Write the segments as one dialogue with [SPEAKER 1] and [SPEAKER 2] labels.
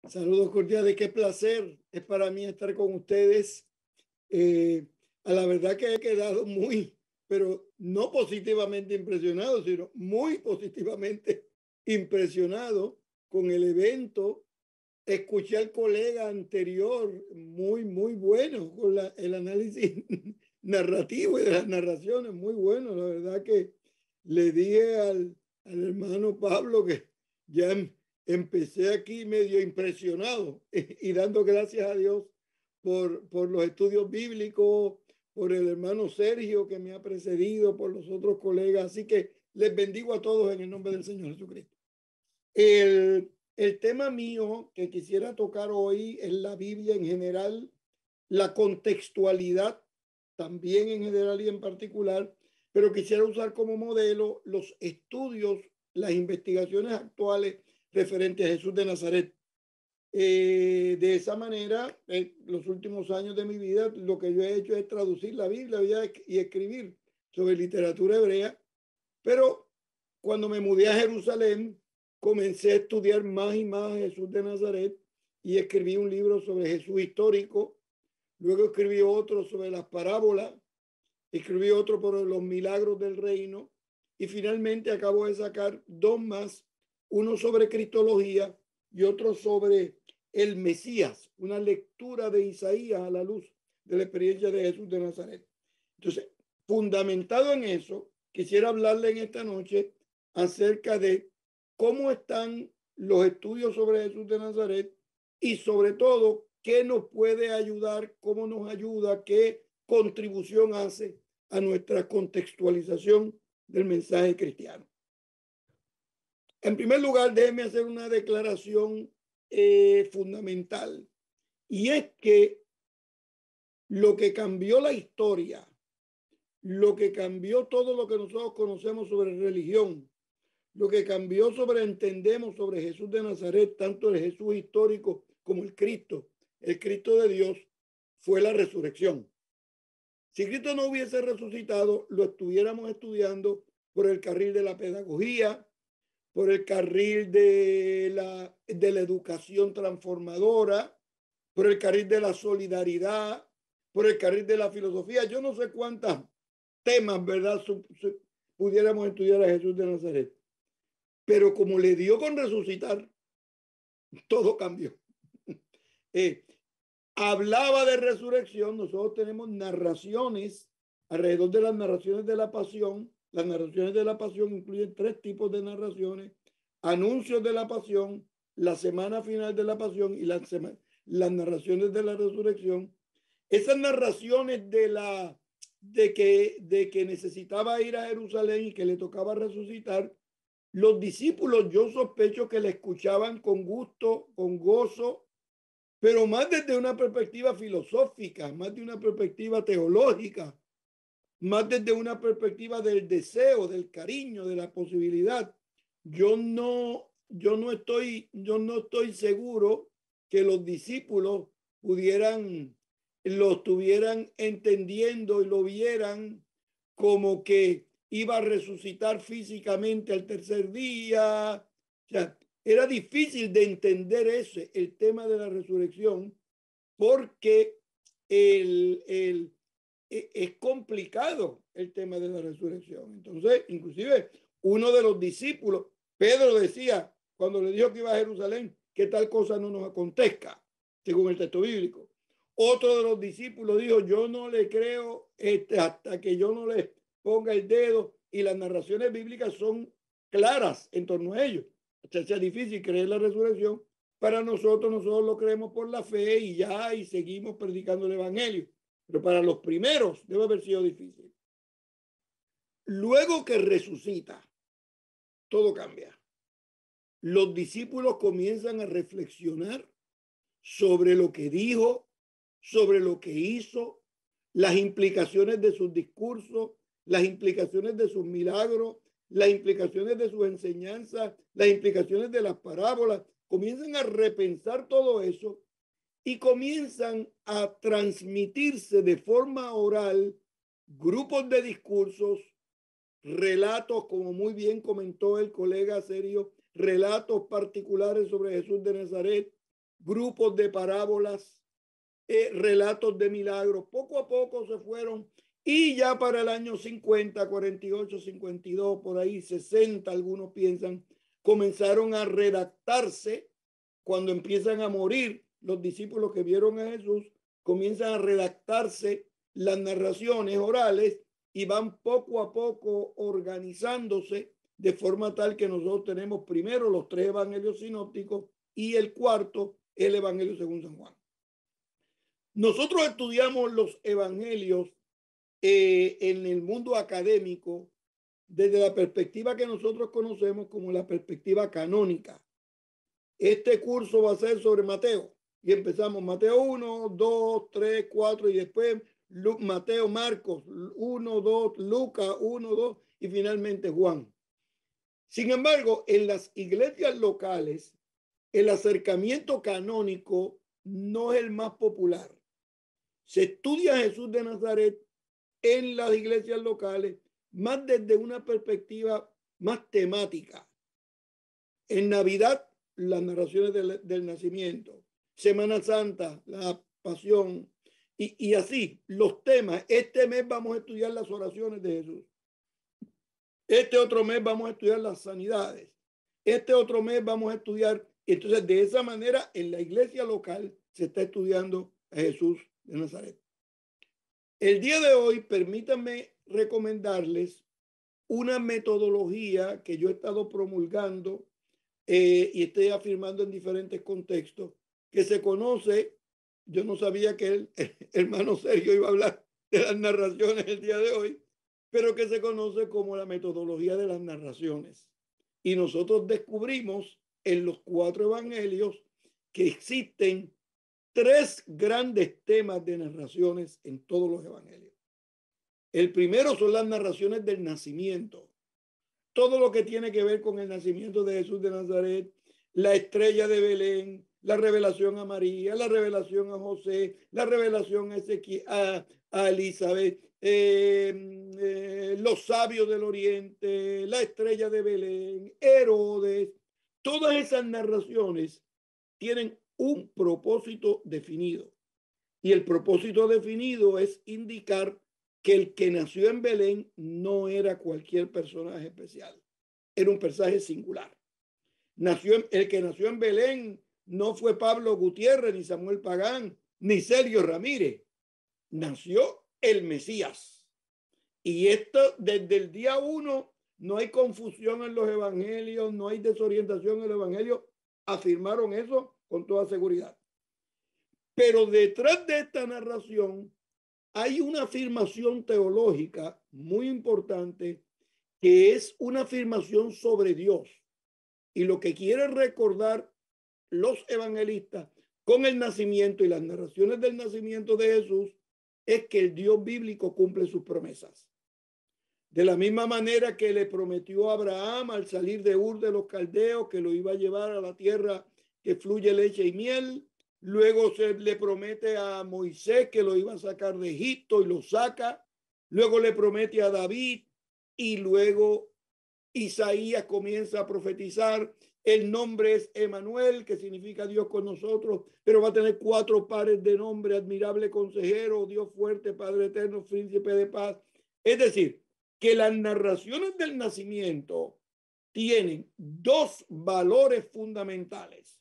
[SPEAKER 1] Saludos cordiales, qué placer es para mí estar con ustedes. A la verdad que he quedado pero no positivamente impresionado, sino muy positivamente impresionado con el evento. Escuché al colega anterior muy bueno con el análisis narrativo y de las narraciones, muy bueno. La verdad que le dije al hermano Pablo que ya empecé aquí medio impresionado y dando gracias a Dios por los estudios bíblicos, por el hermano Sergio que me ha precedido, por los otros colegas. Así que les bendigo a todos en el nombre del Señor Jesucristo. El tema mío que quisiera tocar hoy es la Biblia en general, la contextualidad también en general y en particular, pero quisiera usar como modelo los estudios, las investigaciones actuales referentes a Jesús de Nazaret. De esa manera, en los últimos años de mi vida, lo que yo he hecho es traducir la Biblia y escribir sobre literatura hebrea, pero cuando me mudé a Jerusalén, comencé a estudiar más y más a Jesús de Nazaret y escribí un libro sobre Jesús histórico. Luego escribí otro sobre las parábolas, escribí otro por los milagros del reino y finalmente acabo de sacar dos más, uno sobre cristología y otro sobre el Mesías, una lectura de Isaías a la luz de la experiencia de Jesús de Nazaret. Entonces, fundamentado en eso, quisiera hablarle en esta noche acerca de cómo están los estudios sobre Jesús de Nazaret y sobre todo qué nos puede ayudar, cómo nos ayuda, qué contribución hace a nuestra contextualización del mensaje cristiano. En primer lugar, déjeme hacer una declaración fundamental, y es que lo que cambió la historia, lo que cambió todo lo que nosotros conocemos sobre religión, lo que cambió entendemos sobre Jesús de Nazaret, tanto el Jesús histórico como el Cristo de Dios, fue la resurrección. Si Cristo no hubiese resucitado, lo estuviéramos estudiando por el carril de la pedagogía, por el carril de la educación transformadora, por el carril de la solidaridad, por el carril de la filosofía. Yo no sé cuántos temas, ¿verdad?, pudiéramos estudiar a Jesús de Nazaret. Pero como le dio con resucitar, todo cambió. Hablaba de resurrección. Nosotros tenemos narraciones alrededor de las narraciones de la pasión. Las narraciones de la pasión incluyen tres tipos de narraciones: anuncios de la pasión, la semana final de la pasión y las narraciones de la resurrección. Esas narraciones de que necesitaba ir a Jerusalén y que le tocaba resucitar, los discípulos, yo sospecho que le escuchaban con gusto, con gozo, pero más desde una perspectiva filosófica, más de una perspectiva teológica, más desde una perspectiva del deseo, del cariño, de la posibilidad. Yo no estoy seguro que los discípulos lo estuvieran entendiendo y lo vieran como que iba a resucitar físicamente al tercer día. O sea, era difícil de entender el tema de la resurrección, porque es complicado el tema de la resurrección. Entonces, inclusive uno de los discípulos, Pedro, decía cuando le dijo que iba a Jerusalén, que tal cosa no nos acontezca, según el texto bíblico. Otro de los discípulos dijo: yo no le creo hasta que yo no le ponga el dedo. Y las narraciones bíblicas son claras en torno a ello. O sea, es difícil creer la resurrección. Para nosotros lo creemos por la fe y ya, y seguimos predicando el evangelio. Pero para los primeros debe haber sido difícil. Luego que resucita, todo cambia. Los discípulos comienzan a reflexionar sobre lo que dijo, sobre lo que hizo, las implicaciones de sus discursos, las implicaciones de sus milagros, las implicaciones de sus enseñanzas, las implicaciones de las parábolas. Comienzan a repensar todo eso y comienzan a transmitirse de forma oral grupos de discursos, relatos, como muy bien comentó el colega Sergio, relatos particulares sobre Jesús de Nazaret, grupos de parábolas, relatos de milagros. Poco a poco se fueron y ya para el año 50, 48, 52, por ahí 60, algunos piensan, comenzaron a redactarse cuando empiezan a morir los discípulos que vieron a Jesús, comienzan a redactarse las narraciones orales y van poco a poco organizándose de forma tal que nosotros tenemos primero los 3 evangelios sinópticos y el cuarto, el evangelio según San Juan. Nosotros estudiamos los evangelios en el mundo académico desde la perspectiva que nosotros conocemos como la perspectiva canónica. Este curso va a ser sobre Mateo y empezamos Mateo 1, 2, 3, 4 y después Mateo, Marcos 1, 2, Lucas 1, 2 y finalmente Juan. Sin embargo, en las iglesias locales, el acercamiento canónico no es el más popular. Se estudia a Jesús de Nazaret en las iglesias locales más desde una perspectiva más temática. En Navidad, las narraciones del nacimiento. Semana Santa, la pasión. Y así, los temas. Este mes vamos a estudiar las oraciones de Jesús. Este otro mes vamos a estudiar las sanidades. Este otro mes vamos a estudiar. Entonces, de esa manera, en la iglesia local se está estudiando a Jesús de Nazaret. El día de hoy, permítanme recomendarles una metodología que yo he estado promulgando y estoy afirmando en diferentes contextos, que se conoce, yo no sabía que el hermano Sergio iba a hablar de las narraciones el día de hoy, pero que se conoce como la metodología de las narraciones. Y nosotros descubrimos en los 4 evangelios que existen 3 grandes temas de narraciones en todos los evangelios. El primero son las narraciones del nacimiento. Todo lo que tiene que ver con el nacimiento de Jesús de Nazaret, la estrella de Belén, la revelación a María, la revelación a José, la revelación a Elizabeth, los sabios del oriente, la estrella de Belén, Herodes. Todas esas narraciones tienen un propósito definido. Y el propósito definido es indicar que el que nació en Belén no era cualquier personaje especial, era un personaje singular. El que nació en Belén no fue Pablo Gutiérrez, ni Samuel Pagán, ni Sergio Ramírez. Nació el Mesías. Y esto desde el día 1 no hay confusión en los evangelios, no hay desorientación en el evangelio. Afirmaron eso con toda seguridad. Pero detrás de esta narración hay una afirmación teológica muy importante que es una afirmación sobre Dios. Y lo que quieren recordar los evangelistas con el nacimiento y las narraciones del nacimiento de Jesús es que el Dios bíblico cumple sus promesas. De la misma manera que le prometió a Abraham al salir de Ur de los Caldeos que lo iba a llevar a la tierra que fluye leche y miel. Luego se le promete a Moisés que lo iba a sacar de Egipto y lo saca. Luego le promete a David y luego Isaías comienza a profetizar. El nombre es Emanuel, que significa Dios con nosotros, pero va a tener 4 pares de nombre: admirable consejero, Dios fuerte, Padre eterno, príncipe de paz. Es decir, que las narraciones del nacimiento tienen 2 valores fundamentales.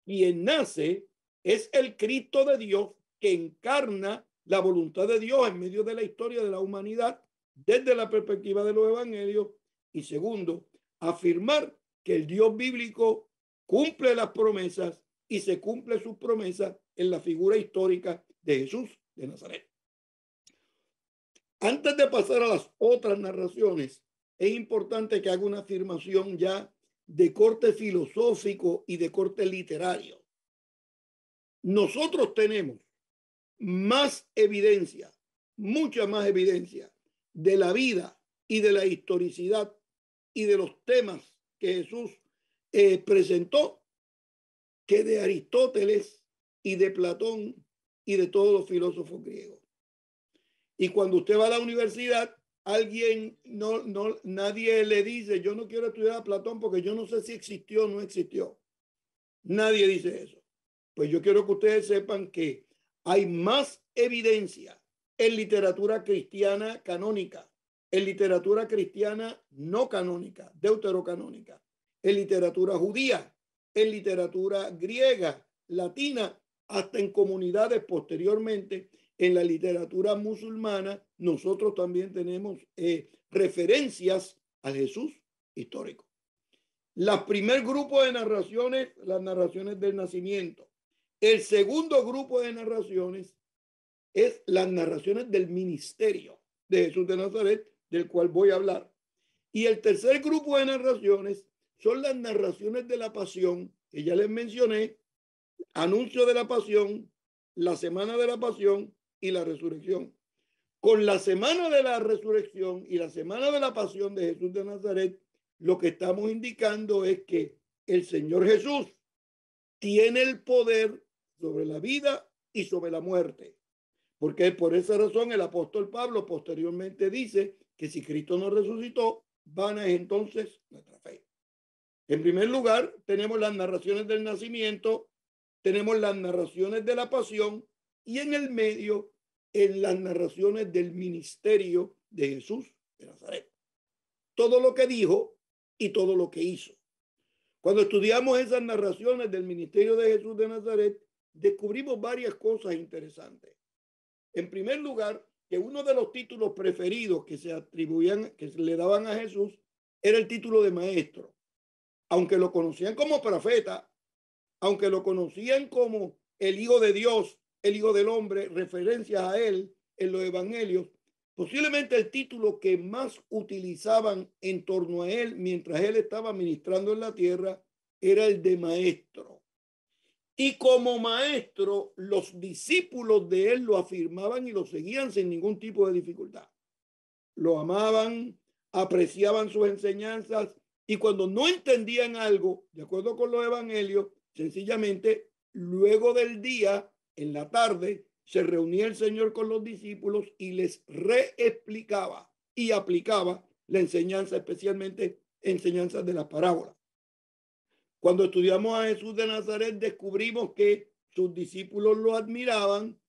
[SPEAKER 1] Quien nace es el Cristo de Dios que encarna la voluntad de Dios en medio de la historia de la humanidad desde la perspectiva de los evangelios. Y segundo, afirmar que el Dios bíblico cumple las promesas y se cumple sus promesas en la figura histórica de Jesús de Nazaret. Antes de pasar a las otras narraciones, es importante que haga una afirmación ya de corte filosófico y de corte literario. Nosotros tenemos más evidencia, mucha más evidencia de la vida y de la historicidad y de los temas que Jesús presentó que de Aristóteles y de Platón y de todos los filósofos griegos. Y cuando usted va a la universidad, nadie le dice, yo no quiero estudiar a Platón porque yo no sé si existió o no existió. Nadie dice eso. pues yo quiero que ustedes sepan que hay más evidencia en literatura cristiana canónica, en literatura cristiana no canónica, deuterocanónica, en literatura judía, en literatura griega, latina, hasta en comunidades posteriormente, en la literatura musulmana, nosotros también tenemos referencias al Jesús histórico. El primer grupo de narraciones, las narraciones del nacimiento. El segundo grupo de narraciones es las narraciones del ministerio de Jesús de Nazaret, del cual voy a hablar. Y el tercer grupo de narraciones son las narraciones de la pasión, que ya les mencioné, anuncio de la pasión, la semana de la pasión y la resurrección. Con la semana de la resurrección y la semana de la pasión de Jesús de Nazaret, lo que estamos indicando es que el Señor Jesús tiene el poder sobre la vida y sobre la muerte. Porque por esa razón el apóstol Pablo posteriormente dice que si Cristo no resucitó, vana es entonces nuestra fe. En primer lugar, tenemos las narraciones del nacimiento, tenemos las narraciones de la pasión y en el medio, en las narraciones del ministerio de Jesús de Nazaret. Todo lo que dijo y todo lo que hizo. Cuando estudiamos esas narraciones del ministerio de Jesús de Nazaret, descubrimos varias cosas interesantes. En primer lugar, que uno de los títulos preferidos que se atribuían, que le daban a Jesús, era el título de maestro. Aunque lo conocían como profeta, aunque lo conocían como el Hijo de Dios, el Hijo del Hombre, referencias a él en los evangelios, posiblemente el título que más utilizaban en torno a él mientras él estaba ministrando en la tierra era el de maestro. Y como maestro, los discípulos de él lo afirmaban y lo seguían sin ningún tipo de dificultad. Lo amaban, apreciaban sus enseñanzas y cuando no entendían algo, de acuerdo con los evangelios, sencillamente luego del día, en la tarde, se reunía el Señor con los discípulos y les reexplicaba y aplicaba la enseñanza, especialmente enseñanzas de las parábolas. Cuando estudiamos a Jesús de Nazaret, descubrimos que sus discípulos lo admiraban,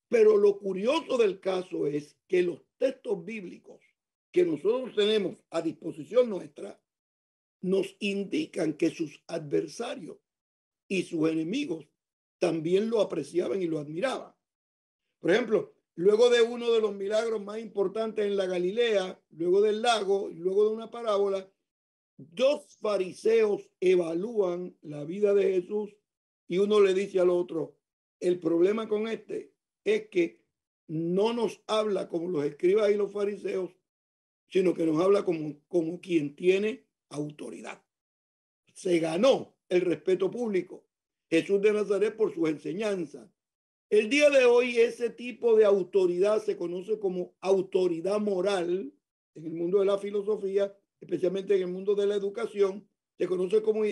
[SPEAKER 1] pero lo curioso del caso es que los textos bíblicos que nosotros tenemos a disposición nuestra nos indican que sus adversarios y sus enemigos también lo apreciaban y lo admiraban. Por ejemplo, luego de uno de los milagros más importantes en la Galilea, luego del lago y luego de una parábola, dos fariseos evalúan la vida de Jesús y uno le dice al otro, el problema con este es que no nos habla como los escribas y los fariseos, sino que nos habla como quien tiene autoridad. Se ganó el respeto público Jesús de Nazaret por sus enseñanzas. El día de hoy ese tipo de autoridad se conoce como autoridad moral en el mundo de la filosofía, especialmente en el mundo de la educación, se conoce como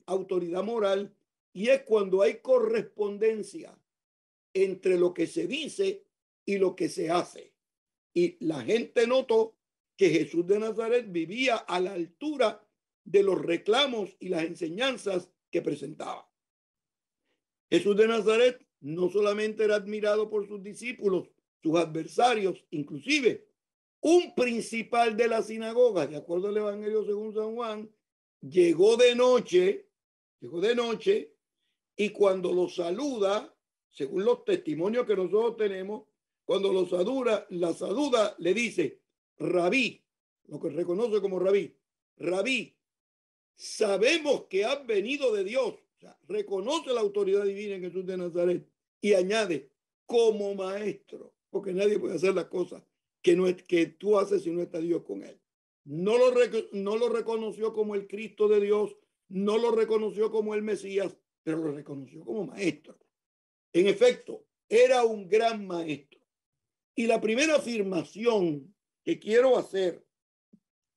[SPEAKER 1] autoridad moral y es cuando hay correspondencia entre lo que se dice y lo que se hace. Y la gente notó que Jesús de Nazaret vivía a la altura de los reclamos y las enseñanzas que presentaba. Jesús de Nazaret no solamente era admirado por sus discípulos, sus adversarios, inclusive un principal de la sinagoga, de acuerdo al Evangelio según San Juan, llegó de noche y cuando lo saluda, según los testimonios que nosotros tenemos, cuando lo saluda, le dice, Rabí, lo que reconoce como Rabí, Rabí, sabemos que has venido de Dios. O sea, reconoce la autoridad divina en Jesús de Nazaret y añade, como maestro, porque nadie puede hacer las cosas que tú haces si no está Dios con él. No lo reconoció como el Cristo de Dios, no lo reconoció como el Mesías, pero lo reconoció como maestro. En efecto, era un gran maestro. Y la primera afirmación que quiero hacer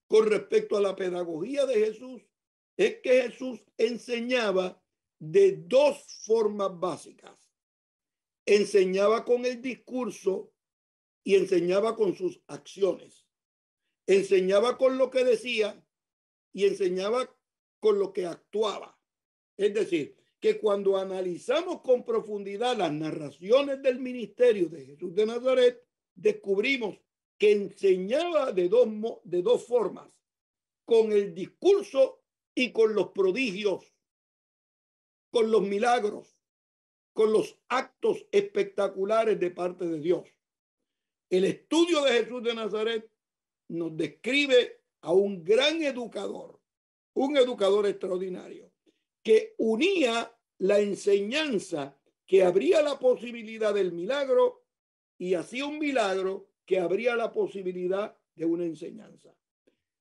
[SPEAKER 1] con respecto a la pedagogía de Jesús es que Jesús enseñaba de dos formas básicas. Enseñaba con el discurso y enseñaba con sus acciones. Enseñaba con lo que decía y enseñaba con lo que actuaba. Es decir, que cuando analizamos con profundidad las narraciones del ministerio de Jesús de Nazaret, descubrimos que enseñaba de dos formas, con el discurso y con los prodigios, con los milagros, con los actos espectaculares de parte de Dios. El estudio de Jesús de Nazaret nos describe a un gran educador, un educador extraordinario, que unía la enseñanza que abría la posibilidad del milagro y hacía un milagro que abría la posibilidad de una enseñanza.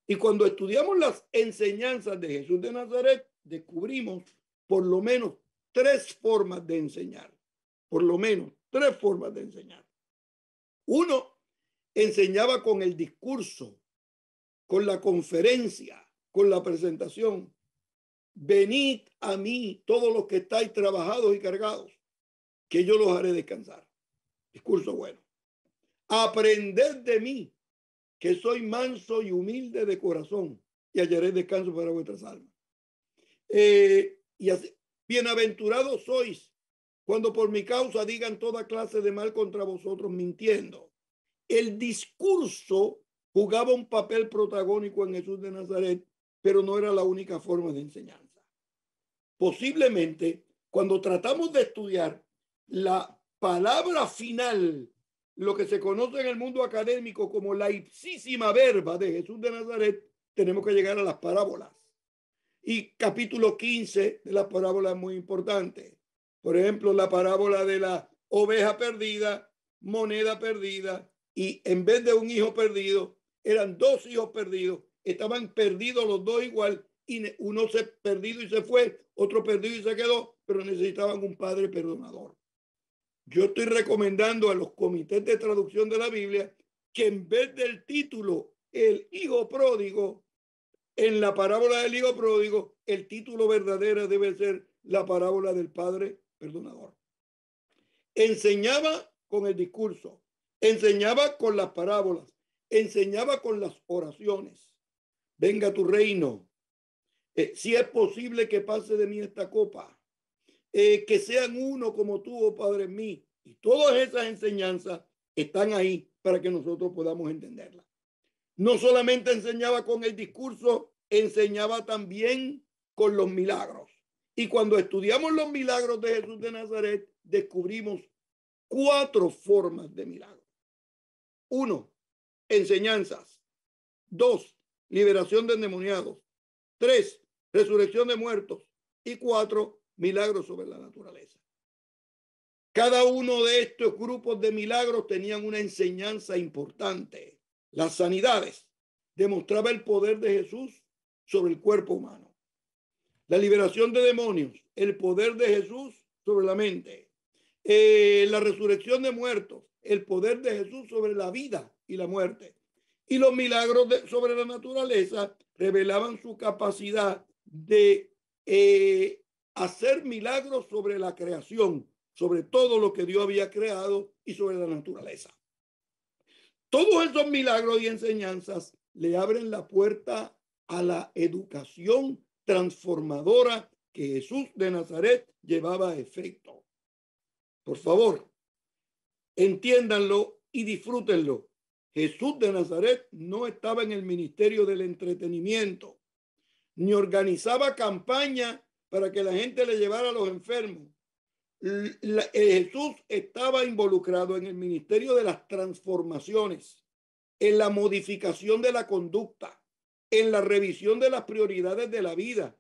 [SPEAKER 1] Y cuando estudiamos las enseñanzas de Jesús de Nazaret, descubrimos por lo menos tres formas de enseñar. Por lo menos tres formas de enseñar. Uno, enseñaba con el discurso, con la conferencia, con la presentación. Venid a mí todos los que estáis trabajados y cargados, que yo los haré descansar. Discurso bueno. Aprended de mí, que soy manso y humilde de corazón, y hallaré descanso para vuestras almas. Y así, bienaventurados sois cuando por mi causa digan toda clase de mal contra vosotros mintiendo. El discurso jugaba un papel protagónico en Jesús de Nazaret, pero no era la única forma de enseñanza. Posiblemente, cuando tratamos de estudiar la palabra final, lo que se conoce en el mundo académico como la ipsísima verba de Jesús de Nazaret, tenemos que llegar a las parábolas. Y capítulo 15 de las parábolas es muy importante. Por ejemplo, la parábola de la oveja perdida, moneda perdida, y en vez de un hijo perdido, eran dos hijos perdidos. Estaban perdidos los dos igual, y uno se perdido y se fue, otro perdido y se quedó, pero necesitaban un padre perdonador. Yo estoy recomendando a los comités de traducción de la Biblia que en vez del título El hijo pródigo, en la parábola del hijo pródigo, el título verdadero debe ser la parábola del padre perdonador. Enseñaba con el discurso, enseñaba con las parábolas, enseñaba con las oraciones. Venga tu reino. Si es posible que pase de mí esta copa. Que sean uno como tú, oh Padre, en mí. Y todas esas enseñanzas están ahí para que nosotros podamos entenderlas. No solamente enseñaba con el discurso, enseñaba también con los milagros. Y cuando estudiamos los milagros de Jesús de Nazaret, descubrimos cuatro formas de milagros. Uno, enseñanzas. Dos, liberación de endemoniados. Tres, resurrección de muertos. Y cuatro, milagros sobre la naturaleza. Cada uno de estos grupos de milagros tenían una enseñanza importante. Las sanidades demostraba el poder de Jesús sobre el cuerpo humano. La liberación de demonios, el poder de Jesús sobre la mente. La resurrección de muertos, el poder de Jesús sobre la vida y la muerte. Y los milagros sobre la naturaleza revelaban su capacidad de hacer milagros sobre la creación, sobre todo lo que Dios había creado y sobre la naturaleza. Todos esos milagros y enseñanzas le abren la puerta a la educación transformadora que Jesús de Nazaret llevaba a efecto. Por favor, entiéndanlo y disfrútenlo. Jesús de Nazaret no estaba en el ministerio del entretenimiento, ni organizaba campaña para que la gente le llevara a los enfermos. Jesús estaba involucrado en el ministerio de las transformaciones, en la modificación de la conducta, en la revisión de las prioridades de la vida,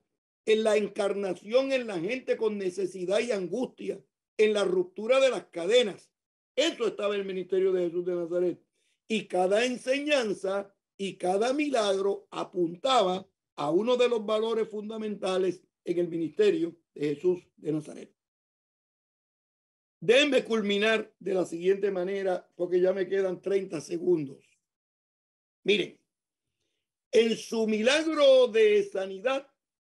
[SPEAKER 1] en la encarnación en la gente con necesidad y angustia, en la ruptura de las cadenas. Eso estaba en el ministerio de Jesús de Nazaret. Y cada enseñanza y cada milagro apuntaba a uno de los valores fundamentales en el ministerio de Jesús de Nazaret. Déjenme culminar de la siguiente manera, porque ya me quedan 30 segundos. Miren, en su milagro de sanidad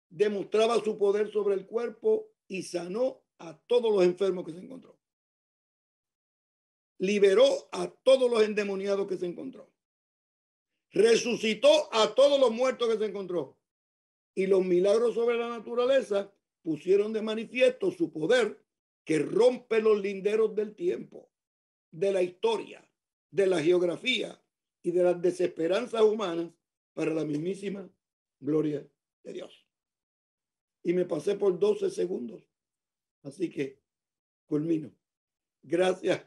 [SPEAKER 1] demostraba su poder sobre el cuerpo y sanó a todos los enfermos que se encontró. Liberó a todos los endemoniados que se encontró. Resucitó a todos los muertos que se encontró. Y los milagros sobre la naturaleza pusieron de manifiesto su poder que rompe los linderos del tiempo, de la historia, de la geografía y de las desesperanzas humanas para la mismísima gloria de Dios. Y me pasé por 12 segundos. Así que culmino. Gracias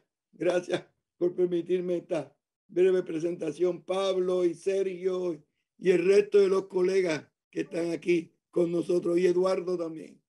[SPEAKER 1] por permitirme esta breve presentación, Pablo y Sergio y el resto de los colegas que están aquí con nosotros y Eduardo también.